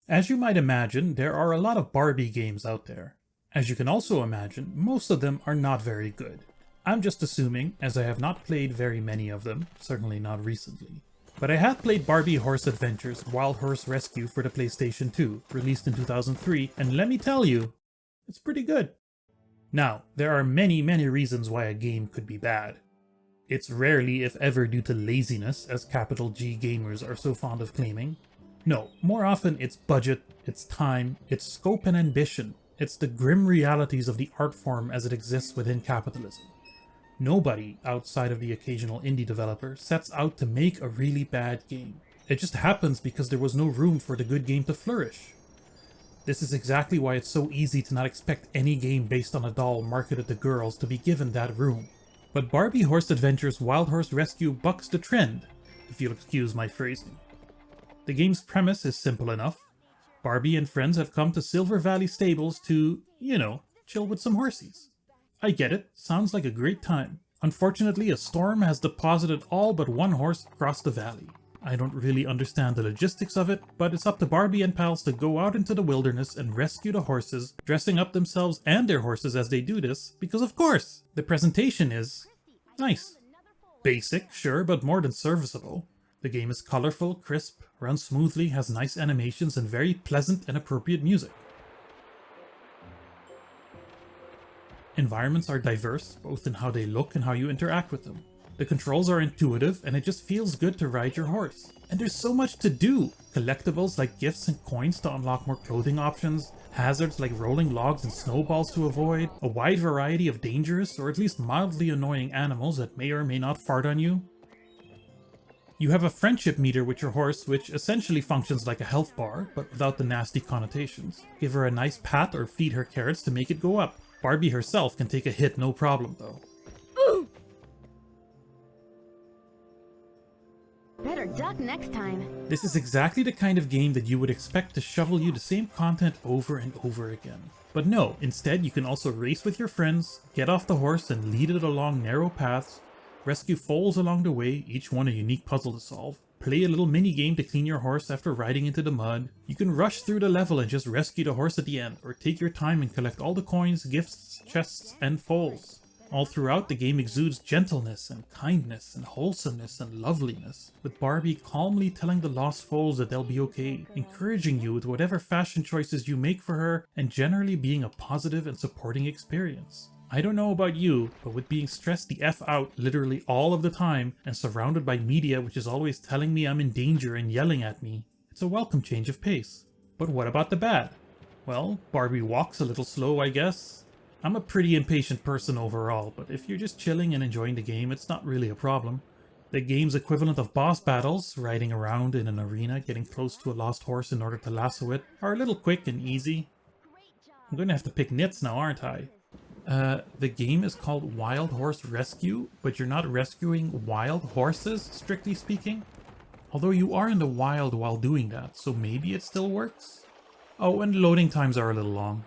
As you might imagine, there are a lot of Barbie games out there. As you can also imagine, most of them are not very good. I'm just assuming, as I have not played very many of them, certainly not recently. But I have played Barbie Horse Adventures Wild Horse Rescue for the PlayStation 2, released in 2003, and let me tell you, it's pretty good. Now, there are many reasons why a game could be bad. It's rarely, if ever, due to laziness, as capital G gamers are so fond of claiming. No, more often it's budget, it's time, it's scope and ambition. It's the grim realities of the art form as it exists within capitalism. Nobody, outside of the occasional indie developer, sets out to make a really bad game. It just happens because there was no room for the good game to flourish. This is exactly why it's so easy to not expect any game based on a doll marketed to girls to be given that room. But Barbie Horse Adventures Wild Horse Rescue bucks the trend, if you'll excuse my phrasing. The game's premise is simple enough. Barbie and friends have come to Silver Valley Stables to, chill with some horsies. I get it, sounds like a great time. Unfortunately, a storm has deposited all but one horse across the valley. I don't really understand the logistics of it, but it's up to Barbie and pals to go out into the wilderness and rescue the horses, dressing up themselves and their horses as they do this, because of course, the presentation is nice. Basic, sure, but more than serviceable. The game is colorful, crisp, runs smoothly, has nice animations, and very pleasant and appropriate music. Environments are diverse, both in how they look and how you interact with them. The controls are intuitive, and it just feels good to ride your horse. And there's so much to do! Collectibles like gifts and coins to unlock more clothing options, hazards like rolling logs and snowballs to avoid, a wide variety of dangerous or at least mildly annoying animals that may or may not fart on you. You have a friendship meter with your horse, which essentially functions like a health bar, but without the nasty connotations. Give her a nice pat or feed her carrots to make it go up. Barbie herself can take a hit no problem though. Ooh. Better duck next time. This is exactly the kind of game that you would expect to shovel you the same content over and over again. But no, instead you can also race with your friends, get off the horse and lead it along narrow paths, rescue foals along the way, each one a unique puzzle to solve, play a little mini game to clean your horse after riding into the mud. You can rush through the level and just rescue the horse at the end, or take your time and collect all the coins, gifts, chests, and foals. All throughout, the game exudes gentleness and kindness and wholesomeness and loveliness, with Barbie calmly telling the lost foals that they'll be okay, encouraging you with whatever fashion choices you make for her, and generally being a positive and supporting experience. I don't know about you, but with being stressed the F out literally all of the time, and surrounded by media which is always telling me I'm in danger and yelling at me, it's a welcome change of pace. But what about the bad? Well, Barbie walks a little slow, I guess. I'm a pretty impatient person overall, but if you're just chilling and enjoying the game, it's not really a problem. The game's equivalent of boss battles, riding around in an arena, getting close to a lost horse in order to lasso it, are a little quick and easy. I'm gonna have to pick nits now, aren't I? The game is called Wild Horse Rescue, but you're not rescuing wild horses, strictly speaking. Although you are in the wild while doing that, so maybe it still works? Oh, and loading times are a little long.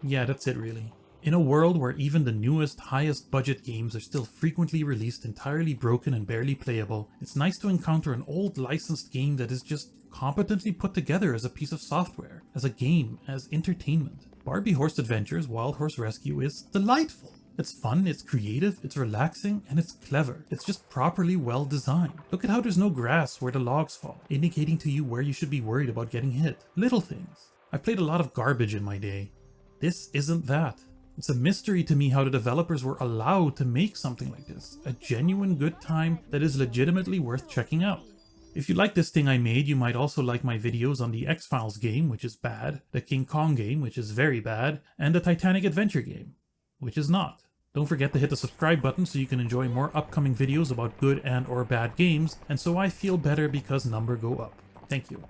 Yeah, that's it really. In a world where even the newest, highest budget games are still frequently released entirely broken and barely playable, it's nice to encounter an old licensed game that is just competently put together as a piece of software, as a game, as entertainment. Barbie Horse Adventures Wild Horse Rescue is delightful. It's fun, it's creative, it's relaxing, and it's clever. It's just properly well designed. Look at how there's no grass where the logs fall, indicating to you where you should be worried about getting hit. Little things. I played a lot of garbage in my day. This isn't that. It's a mystery to me how the developers were allowed to make something like this. A genuine good time that is legitimately worth checking out. If you like this thing I made, you might also like my videos on the X-Files game, which is bad, the King Kong game, which is very bad, and the Titanic Adventure game, which is not. Don't forget to hit the subscribe button so you can enjoy more upcoming videos about good and or bad games, and so I feel better because number go up. Thank you.